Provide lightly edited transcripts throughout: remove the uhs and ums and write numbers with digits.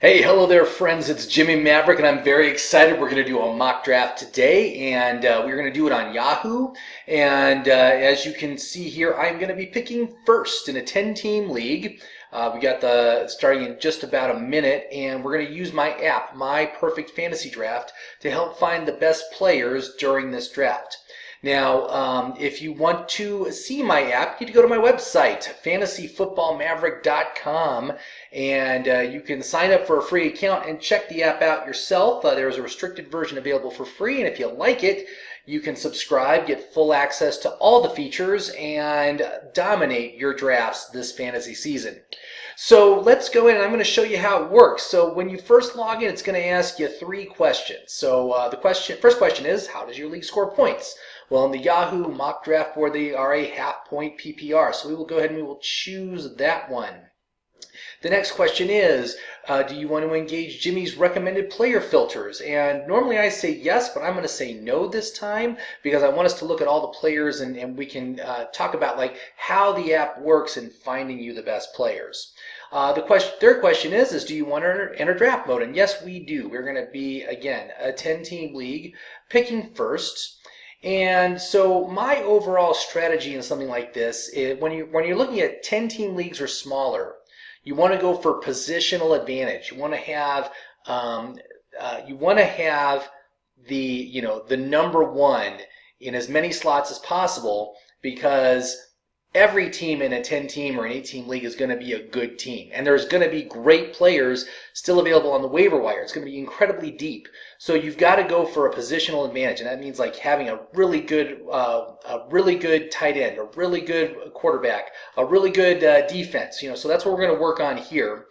Hey, hello there, friends. It's Jimmy Maverick, and I'm very excited. We're going to do a mock draft today, and we're going to do it on Yahoo. And as you can see here, I'm going to be picking first in a 10-team league. We got the starting in just about a minute, and we're going to use my app, My Perfect Fantasy Draft, to help find the best players during this draft. Now, if you want to see my app, you need to go to my website, fantasyfootballmaverick.com, and you can sign up for a free account and check the app out yourself. There's a restricted version available for free, and if you like it, you can subscribe, get full access to all the features, and dominate your drafts this fantasy season. So let's go in and I'm going to show you how it works. So when you first log in, it's going to ask you 3 questions. So the first question is, how does your league score points? Well, in the Yahoo mock draft board, they are a half-point PPR. So we will go ahead and we will choose that one. The next question is, do you want to engage Jimmy's recommended player filters? And normally I say yes, but I'm going to say no this time because I want us to look at all the players and we can talk about like how the app works in finding you the best players. Third question is do you want to enter draft mode? And yes, we do. We're going to be, again, a 10-team league, picking first. And so my overall strategy in something like this is when you're looking at 10-team leagues or smaller, you want to go for positional advantage. You want to have the number one in as many slots as possible, because every team in a 10-team or an 8-team league is going to be a good team. And there's going to be great players still available on the waiver wire. It's going to be incredibly deep. So you've got to go for a positional advantage. And that means like having a really good tight end, a really good quarterback, a really good defense. So that's what we're going to work on here.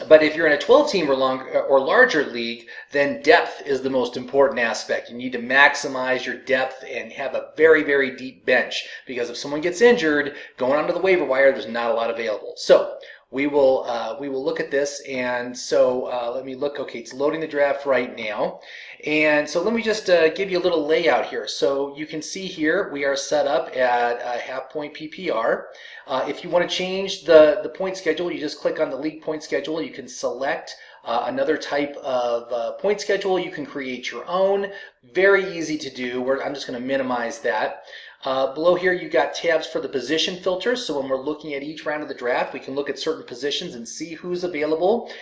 But if you're in a 12-team or larger league, then depth is the most important aspect. You need to maximize your depth and have a very, very deep bench, because if someone gets injured, going onto the waiver wire, there's not a lot available. So we will look at this, and so let me look. Okay, it's loading the draft right now. And so let me just give you a little layout here. So you can see here we are set up at a half-point PPR. If you want to change the point schedule, you just click on the league point schedule. You can select another type of point schedule. You can create your own. Very easy to do. I'm just going to minimize that. Below here, you've got tabs for the position filters. So when we're looking at each round of the draft, we can look at certain positions and see who's available,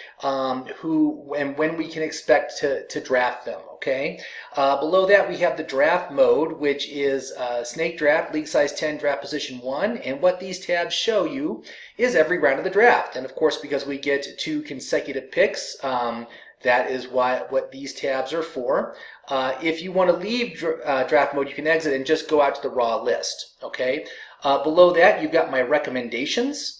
who and when we can expect to draft them. Okay. Below that, we have the draft mode, which is snake draft, league size 10, draft position 1. And what these tabs show you is every round of the draft. And of course, because we get 2 consecutive picks, that is what these tabs are for. If you want to leave draft mode, you can exit and just go out to the raw list. Okay. Below that, you've got my recommendations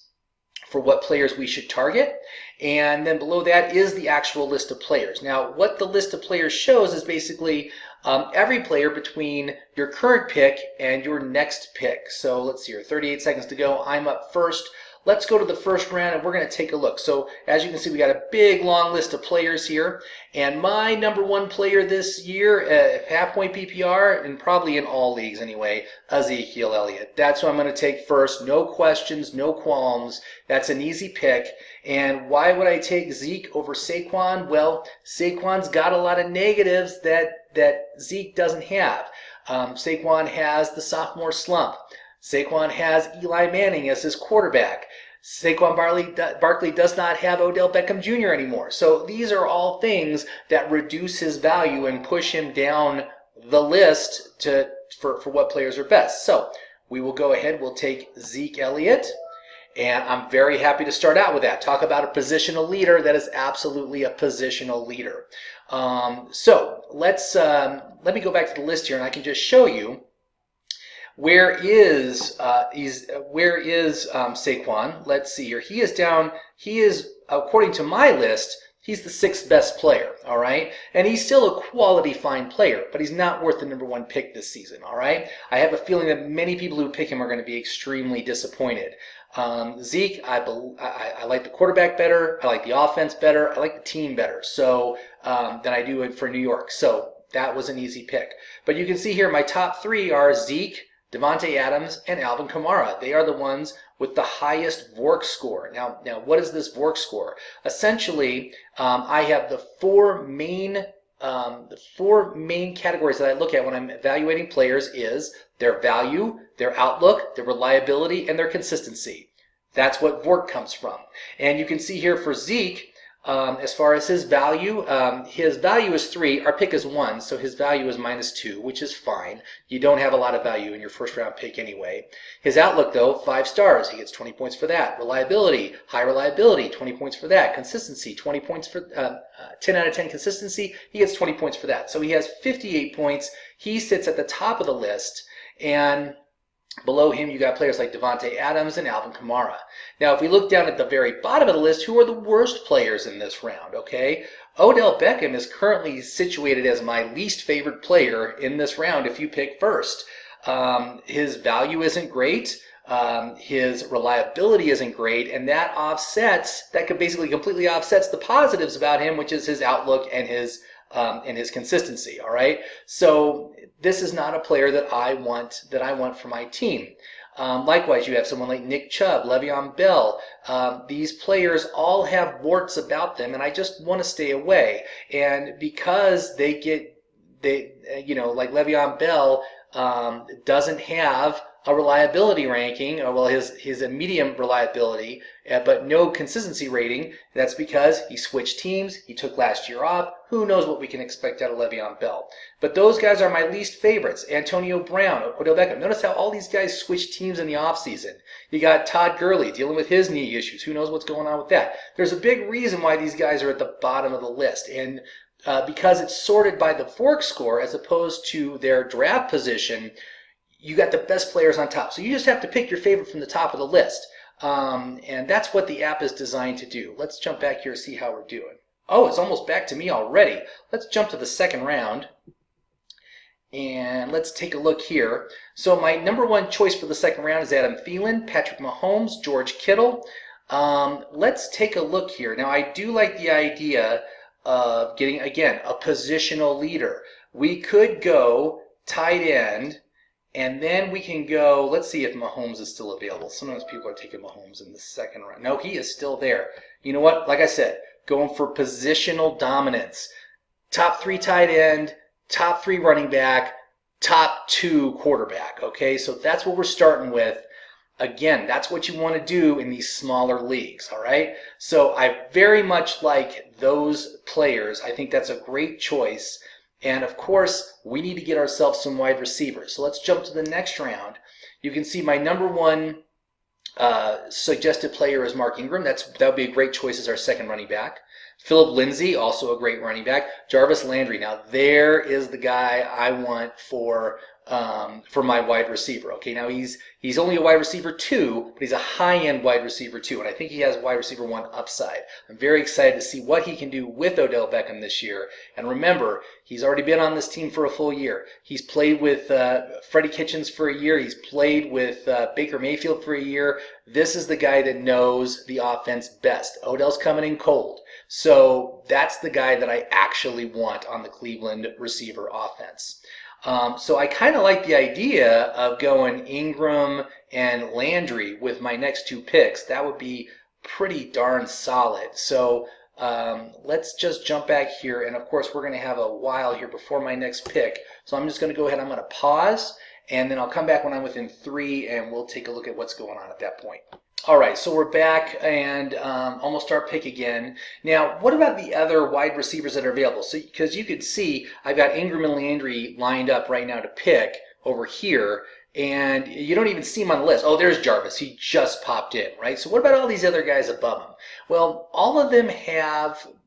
for what players we should target. And then below that is the actual list of players. Now, what the list of players shows is basically every player between your current pick and your next pick. So let's see here, 38 seconds to go. I'm up first. Let's go to the first round and we're going to take a look. So as you can see, we got a big long list of players here. And my number 1 player this year, half-point PPR, and probably in all leagues anyway, Ezekiel Elliott. That's who I'm going to take first. No questions, no qualms. That's an easy pick. And why would I take Zeke over Saquon? Well, Saquon's got a lot of negatives that Zeke doesn't have. Saquon has the sophomore slump. Saquon has Eli Manning as his quarterback. Saquon Barkley does not have Odell Beckham Jr. anymore. So these are all things that reduce his value and push him down the list for what players are best. So we will go ahead. We'll take Zeke Elliott. And I'm very happy to start out with that. Talk about a positional leader. That is absolutely a positional leader. So let me go back to the list here, and I can just show you where is Saquon. Let's see here. He is down. He is, according to my list, he's the 6th best player, all right? And he's still a quality fine player, but he's not worth the number 1 pick this season, all right? I have a feeling that many people who pick him are going to be extremely disappointed. Zeke, I like the quarterback better. I like the offense better. I like the team better than I do for New York. So that was an easy pick. But you can see here my top 3 are Zeke, Devontae Adams, and Alvin Kamara. They are the ones with the highest VORC score. Now, what is this VORC score? Essentially, I have the four main categories that I look at when I'm evaluating players is their value, their outlook, their reliability, and their consistency. That's what VORC comes from. And you can see here for Zeke, as far as his value is 3. Our pick is 1, so his value is -2, which is fine. You don't have a lot of value in your first round pick anyway. His outlook, though, 5 stars. He gets 20 points for that. Reliability, high reliability, 20 points for that. Consistency, 20 points for 10 out of 10 consistency. He gets 20 points for that. So he has 58 points. He sits at the top of the list, and below him, you got players like Devontae Adams and Alvin Kamara. Now, if we look down at the very bottom of the list, who are the worst players in this round, okay? Odell Beckham is currently situated as my least favorite player in this round if you pick first. His value isn't great. His reliability isn't great, and that basically completely offsets the positives about him, which is his outlook and his consistency. All right, so this is not a player that I want for my team. Likewise, you have someone like Nick Chubb, Le'Veon Bell. These players all have warts about them, and I just want to stay away. And because like Le'Veon Bell doesn't have a reliability ranking, well, his a medium reliability, but no consistency rating. That's because he switched teams. He took last year off. Who knows what we can expect out of Le'Veon Bell? But those guys are my least favorites. Antonio Brown, Odell Beckham. Notice how all these guys switched teams in the offseason. You got Todd Gurley dealing with his knee issues. Who knows what's going on with that? There's a big reason why these guys are at the bottom of the list. And because it's sorted by the VORC score as opposed to their draft position, you got the best players on top. So you just have to pick your favorite from the top of the list. And that's what the app is designed to do. Let's jump back here and see how we're doing. Oh, it's almost back to me already. Let's jump to the second round. And let's take a look here. So my number 1 choice for the second round is Adam Thielen, Patrick Mahomes, George Kittle. Let's take a look here. Now, I do like the idea of getting, again, a positional leader. We could go tight end, and then we can go, let's see if Mahomes is still available. Sometimes people are taking Mahomes in the second round. No, he is still there. You know what? Like I said, going for positional dominance. Top 3 tight end, top 3 running back, top 2 quarterback. Okay, so that's what we're starting with. Again, that's what you want to do in these smaller leagues, all right? So I very much like those players. I think that's a great choice. And of course, we need to get ourselves some wide receivers. So let's jump to the next round. You can see my number 1 suggested player is Mark Ingram. That would be a great choice as our second running back. Philip Lindsay, also a great running back. Jarvis Landry. Now there is the guy I want for my wide receiver. Okay, now he's only a wide receiver 2, but he's a high-end wide receiver 2, and I think he has wide receiver 1 upside. I'm very excited to see what he can do with Odell Beckham this year. And remember, he's already been on this team for a full year. He's played with Freddie Kitchens for a year. He's played with Baker Mayfield for a year. This is the guy that knows the offense best. Odell's coming in cold. So that's the guy that I actually want on the Cleveland receiver offense. So I kind of like the idea of going Ingram and Landry with my next 2 picks. That would be pretty darn solid. So let's just jump back here. And of course, we're going to have a while here before my next pick. So I'm just going to go ahead. I'm going to pause, and then I'll come back when I'm within 3, and we'll take a look at what's going on at that point. All right, so we're back and almost our pick again. Now, what about the other wide receivers that are available? So, because you can see I've got Ingram and Landry lined up right now to pick over here, and you don't even see him on the list. Oh, there's Jarvis. He just popped in, right? So what about all these other guys above him? Well, all of them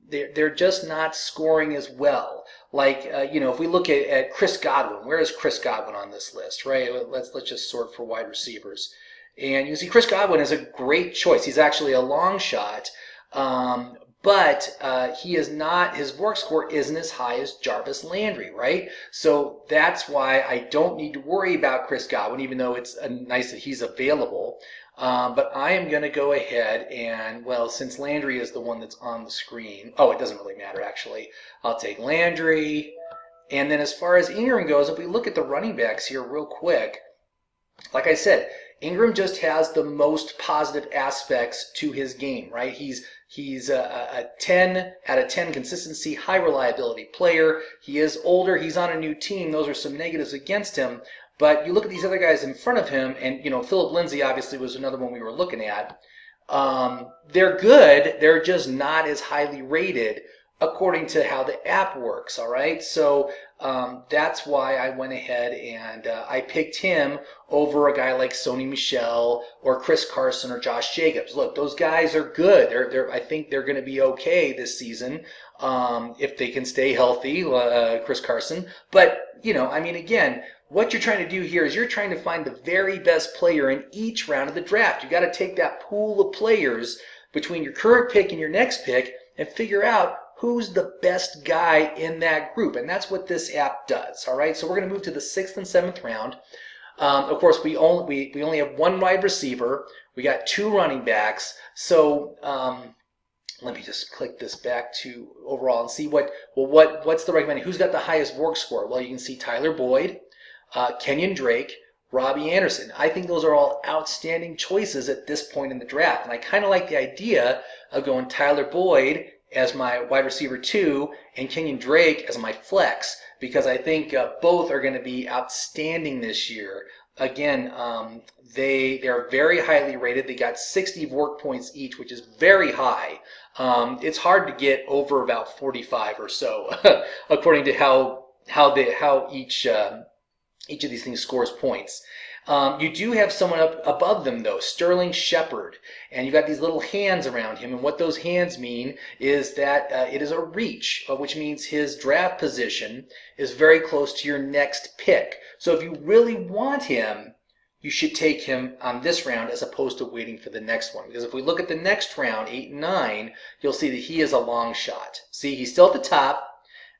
they're just not scoring as well. Like, if we look at Chris Godwin, where is Chris Godwin on this list, right? Let's just sort for wide receivers. And you see Chris Godwin is a great choice. He's actually a long shot, but he is not, his VORC score isn't as high as Jarvis Landry, right? So that's why I don't need to worry about Chris Godwin, even though it's nice that he's available. But I am going to go ahead and, well, since Landry is the one that's on the screen, oh, it doesn't really matter, actually. I'll take Landry. And then as far as Ingram goes, if we look at the running backs here real quick, like I said, Ingram just has the most positive aspects to his game, right? He's a 10 out of 10 consistency, high reliability player. He is older. He's on a new team. Those are some negatives against him. But you look at these other guys in front of him, and Philip Lindsay obviously was another one we were looking at. They're good. They're just not as highly rated according to how the app works. All right, so that's why I went ahead and I picked him over a guy like Sony Michel or Chris Carson or Josh Jacobs. Look, those guys are good. I think they're going to be okay this season if they can stay healthy. Chris Carson, but again. What you're trying to do here is you're trying to find the very best player in each round of the draft. You got to take that pool of players between your current pick and your next pick and figure out who's the best guy in that group. And that's what this app does. All right, so we're going to move to the 6th and 7th round. Of course, we only have one wide receiver. We got 2 running backs. So let me just click this back to overall and see what's the recommended. Who's got the highest VORC score? Well, you can see Tyler Boyd, Kenyon Drake, Robbie Anderson. I think those are all outstanding choices at this point in the draft. And I kind of like the idea of going Tyler Boyd as my wide receiver 2 and Kenyon Drake as my flex, because I think both are going to be outstanding this year. Again, they're very highly rated. They got 60 VORC points each, which is very high. It's hard to get over about 45 or so, according to how each of these things scores points. You do have someone up above them, though, Sterling Shepard. And you've got these little hands around him. And what those hands mean is that it is a reach, which means his draft position is very close to your next pick. So if you really want him, you should take him on this round as opposed to waiting for the next one. Because if we look at the next round, 8 and 9, you'll see that he is a long shot. See, he's still at the top.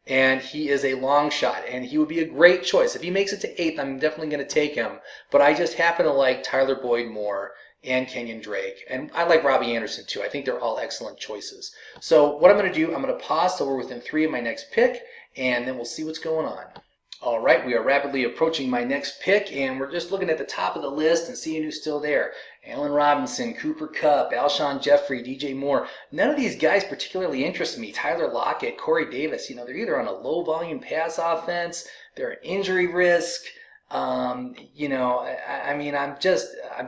And he is a long shot, and he would be a great choice. If he makes it to 8th, I'm definitely going to take him. But I just happen to like Tyler Boyd more and Kenyon Drake. And I like Robbie Anderson, too. I think they're all excellent choices. So what I'm going to do, I'm going to pause till we're within 3 of my next pick, and then we'll see what's going on. All right, we are rapidly approaching my next pick, and we're just looking at the top of the list and seeing who's still there. Allen Robinson, Cooper Kupp, Alshon Jeffrey, DJ Moore. None of these guys particularly interest me. Tyler Lockett, Corey Davis, they're either on a low-volume pass offense, they're an injury risk. I'm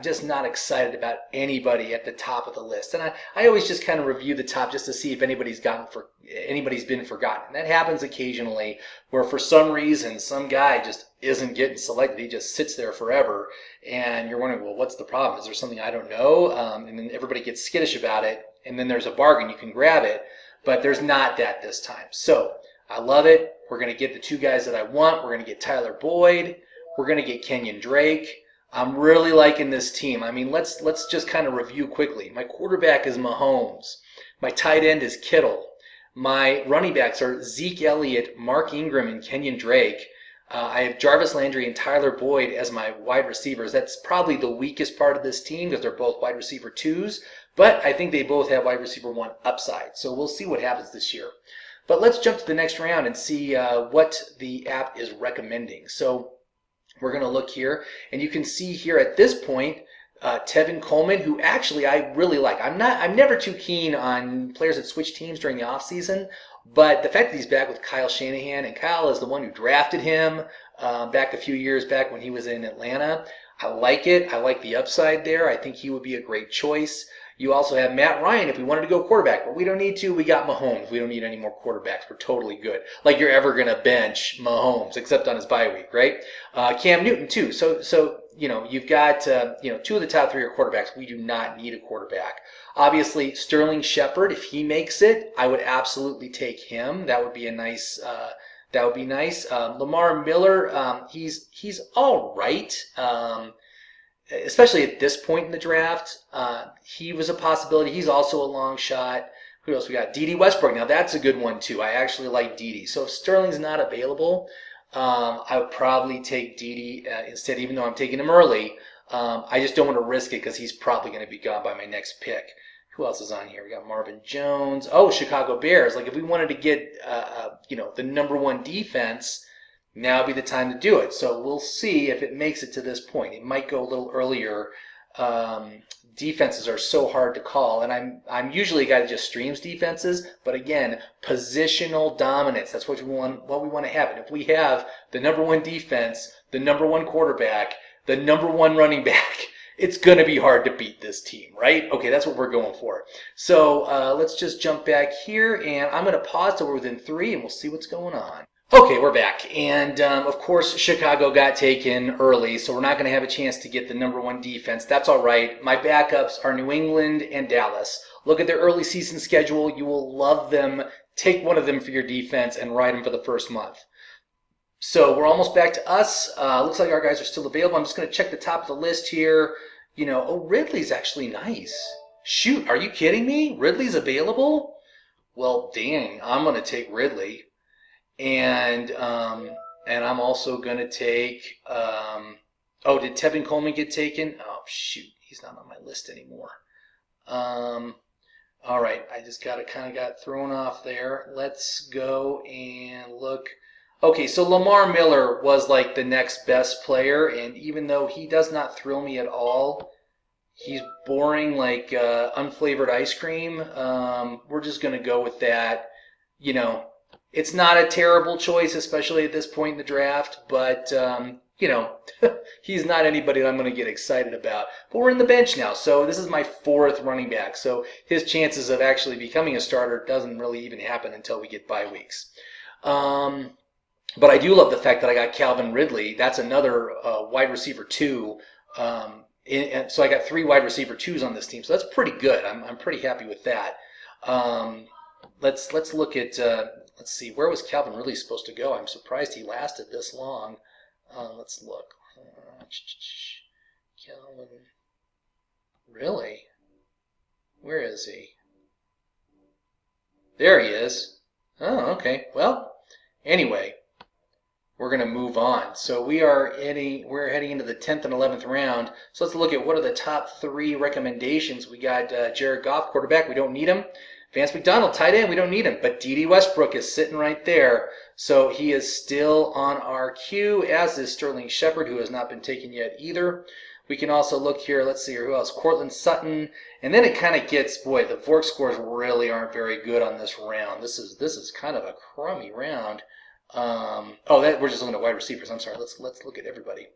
just not excited about anybody at the top of the list. And I always just kind of review the top just to see if anybody's been forgotten. And that happens occasionally where for some reason some guy just isn't getting selected. He just sits there forever. And you're wondering, well, what's the problem? Is there something I don't know? And then everybody gets skittish about it. And then there's a bargain. You can grab it. But there's not that this time. So I love it. We're going to get the 2 guys that I want. We're going to get Tyler Boyd. We're going to get Kenyon Drake. I'm really liking this team. I mean, let's just kind of review quickly. My quarterback is Mahomes. My tight end is Kittle. My running backs are Zeke Elliott, Mark Ingram, and Kenyon Drake. I have Jarvis Landry and Tyler Boyd as my wide receivers. That's probably the weakest part of this team because they're both wide receiver 2s. But I think they both have wide receiver 1 upside. So we'll see what happens this year. But let's jump to the next round and see what the app is recommending. So we're going to look here, and you can see here at this point, Tevin Coleman, who actually I really like. I'm never too keen on players that switch teams during the offseason, but the fact that he's back with Kyle Shanahan, and Kyle is the one who drafted him back a few years back when he was in Atlanta. I like it. I like the upside there. I think he would be a great choice. You also have Matt Ryan if we wanted to go quarterback, but we don't need to. We got Mahomes. We don't need any more quarterbacks. We're totally good. Like you're ever going to bench Mahomes, except on his bye week, right? Cam Newton, too. So you've got, 2 of the top 3 are quarterbacks. We do not need a quarterback. Obviously, Sterling Shepard, if he makes it, I would absolutely take him. That would be a nice, Lamar Miller, he's all right. Especially at this point in the draft, he was a possibility. He's also a long shot. Who else we got? Dede Westbrook. Now that's a good one too. I actually like Dede. So if Sterling's not available, I would probably take Dede instead, even though I'm taking him early. I just don't want to risk it because he's probably going to be gone by my next pick. Who else is on here? We got Marvin Jones. Oh, Chicago Bears. Like if we wanted to get, the number 1 defense, now would be the time to do it. So we'll see if it makes it to this point. It might go a little earlier. Defenses are so hard to call, and I'm usually a guy that just streams defenses, but again, positional dominance, that's what we want to have. And if we have the number one defense, the number one quarterback, the number one running back, it's going to be hard to beat this team, right? Okay, that's what we're going for. So let's just jump back here, and I'm going to pause till we're within 3, and we'll see what's going on. Okay, we're back, and of course Chicago got taken early, so we're not going to have a chance to get the number one defense. That's all right. My backups are New England and Dallas. Look at their early season schedule. You will love them. Take one of them for your defense and ride them for the first month. So we're almost back to us. Looks like our guys are still available. I'm just going to check the top of the list here. You know, oh, Ridley's actually nice. Shoot, are you kidding me? Ridley's available? Well, dang, I'm going to take Ridley. And I'm also going to take, oh, did Tevin Coleman get taken? Oh, shoot, he's not on my list anymore. All right, I just kind of got thrown off there. Let's go and look. Okay, so Lamar Miller was like the next best player, and even though he does not thrill me at all, he's boring like unflavored ice cream. We're just going to go with that, you know. It's not a terrible choice, especially at this point in the draft, but, you know, he's not anybody that I'm going to get excited about. But we're in the bench now, so this is my 4th running back, so his chances of actually becoming a starter doesn't really even happen until we get bye weeks. But I do love the fact that I got Calvin Ridley. That's another wide receiver 2. So I got 3 wide receiver 2s on this team, so that's pretty good. I'm pretty happy with that. Let's look at... let's see, where was Calvin really supposed to go? I'm surprised he lasted this long. Let's look. Calvin, really? Where is he? There he is. Oh, okay. Well, anyway, we're going to move on. So we're heading into the 10th and 11th round. So let's look at what are the top 3 recommendations. We got Jared Goff, quarterback. We don't need him. Vance McDonald, tight end, we don't need him. But D.D. Westbrook is sitting right there. So he is still on our queue, as is Sterling Shepard, who has not been taken yet either. We can also look here, let's see here, who else? Cortland Sutton. And then it kind of gets, boy, the Vork scores really aren't very good on this round. This is kind of a crummy round. We're just looking at wide receivers. I'm sorry. Let's look at everybody.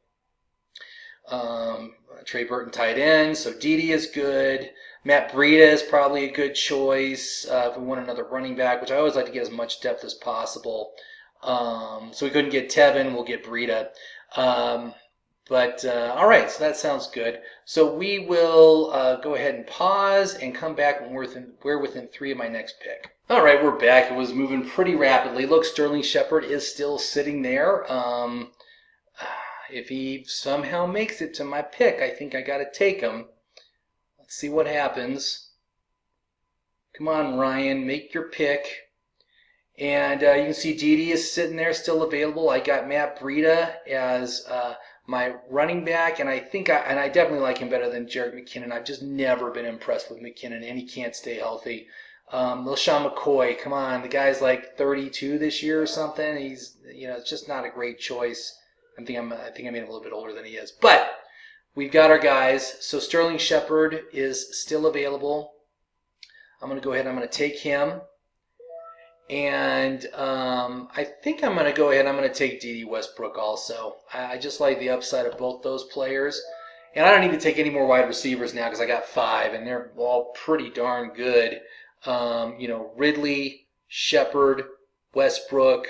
Trey Burton, tight end. So D.D. is good. Matt Breida is probably a good choice if we want another running back, which I always like to get as much depth as possible. So we couldn't get Tevin, we'll get Breida. All right, so that sounds good. So we will go ahead and pause and come back when we're within 3 of my next pick. All right, we're back. It was moving pretty rapidly. Look, Sterling Shepard is still sitting there. If he somehow makes it to my pick, I think I got to take him. Let's see what happens. Come on, Ryan, make your pick. And you can see D.D. is sitting there, still available. I got Matt Breida as my running back, and I definitely like him better than Jerick McKinnon. I've just never been impressed with McKinnon, and he can't stay healthy. LaShawn McCoy, come on, the guy's like 32 this year or something. He's, it's just not a great choice. I think I made him a little bit older than he is, but we've got our guys. So Sterling Shepard is still available. I'm going to go ahead and I'm going to take him. And I think I'm going to go ahead and I'm going to take D.D. Westbrook also. I just like the upside of both those players. And I don't need to take any more wide receivers now because I got 5, and they're all pretty darn good. Ridley, Shepard, Westbrook,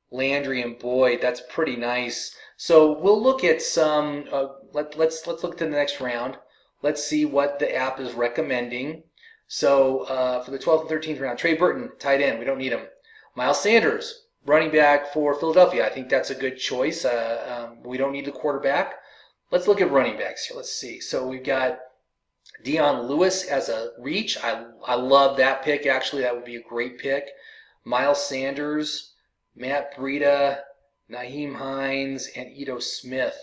Landry, and Boyd. That's pretty nice. So we'll look at some. Let's look to the next round. Let's see what the app is recommending. So for the 12th and 13th round, Trey Burton, tight end. We don't need him. Miles Sanders, running back for Philadelphia. I think that's a good choice. We don't need the quarterback. Let's look at running backs here. Let's see. So we've got Dion Lewis as a reach. I love that pick, actually. That would be a great pick. Miles Sanders, Matt Breida, Nyheim Hines, and Ito Smith.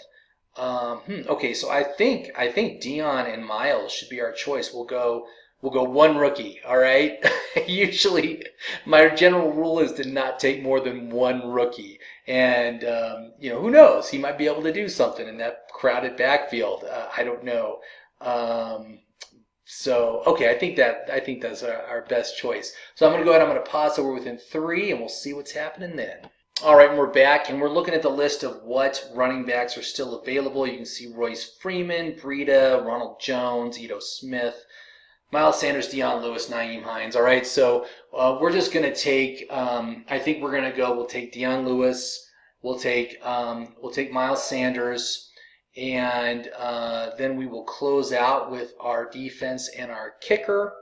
Okay, so I think Dion and Miles should be our choice. We'll go we'll go one rookie, all right? Usually, my general rule is to not take more than one rookie. And, who knows? He might be able to do something in that crowded backfield. I don't know. Okay, I think that's our best choice. So I'm going to go ahead. I'm going to pause so we're within 3, and we'll see what's happening then. All right, and we're back, and we're looking at the list of what running backs are still available. You can see Royce Freeman, Breida, Ronald Jones, Ito Smith, Miles Sanders, Deion Lewis, Nyheim Hines. All right, so we're just going to take. I think we're going to go. We'll take Deion Lewis. We'll take Miles Sanders, and then we will close out with our defense and our kicker.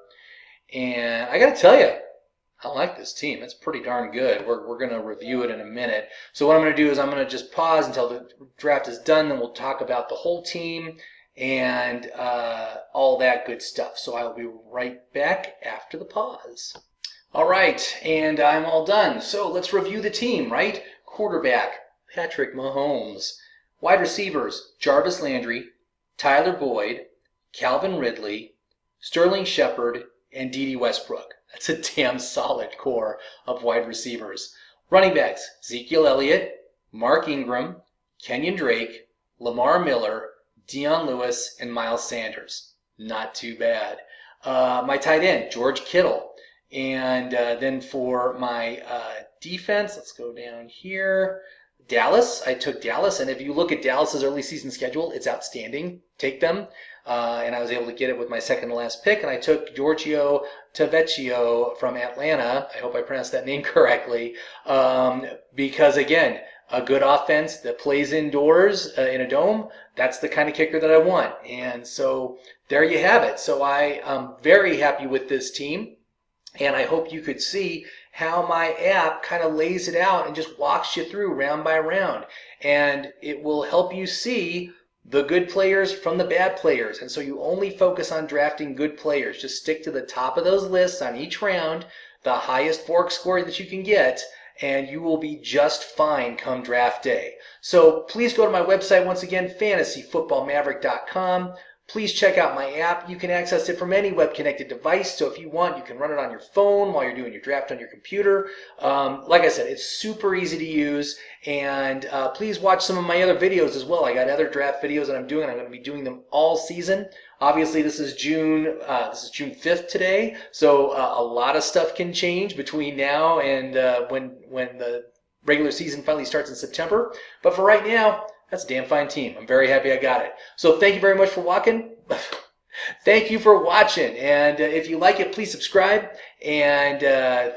And I got to tell you, I like this team. It's pretty darn good. We're going to review it in a minute. So what I'm going to do is I'm going to just pause until the draft is done. Then we'll talk about the whole team and all that good stuff. So I'll be right back after the pause. All right, and I'm all done. So let's review the team, right? Quarterback, Patrick Mahomes. Wide receivers, Jarvis Landry, Tyler Boyd, Calvin Ridley, Sterling Shepard, and Dede Westbrook. That's a damn solid core of wide receivers. Running backs, Ezekiel Elliott, Mark Ingram, Kenyon Drake, Lamar Miller, Deion Lewis, and Miles Sanders. Not too bad. My tight end, George Kittle. And then for my defense, let's go down here. Dallas, I took Dallas, and if you look at Dallas's early season schedule, it's outstanding. Take them. And I was able to get it with my second to last pick, and I took Giorgio Tavecchio from Atlanta. I hope I pronounced that name correctly. Because, again, a good offense that plays indoors in a dome, that's the kind of kicker that I want. And so there you have it. So I am very happy with this team, and I hope you could see how my app kind of lays it out and just walks you through round by round. And it will help you see the good players from the bad players. And so you only focus on drafting good players. Just stick to the top of those lists on each round, the highest fork score that you can get, and you will be just fine come draft day. So please go to my website once again, fantasyfootballmaverick.com. Please check out my app. You can access it from any web-connected device. So if you want, you can run it on your phone while you're doing your draft on your computer. Like I said, it's super easy to use. And please watch some of my other videos as well. I got other draft videos that I'm doing. I'm going to be doing them all season. Obviously, this is June 5th today. So a lot of stuff can change between now and when the regular season finally starts in September. But for right now, that's a damn fine team. I'm very happy I got it. So thank you very much for watching. Thank you for watching. And if you like it, please subscribe. And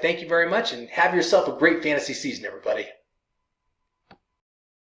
thank you very much. And have yourself a great fantasy season, everybody.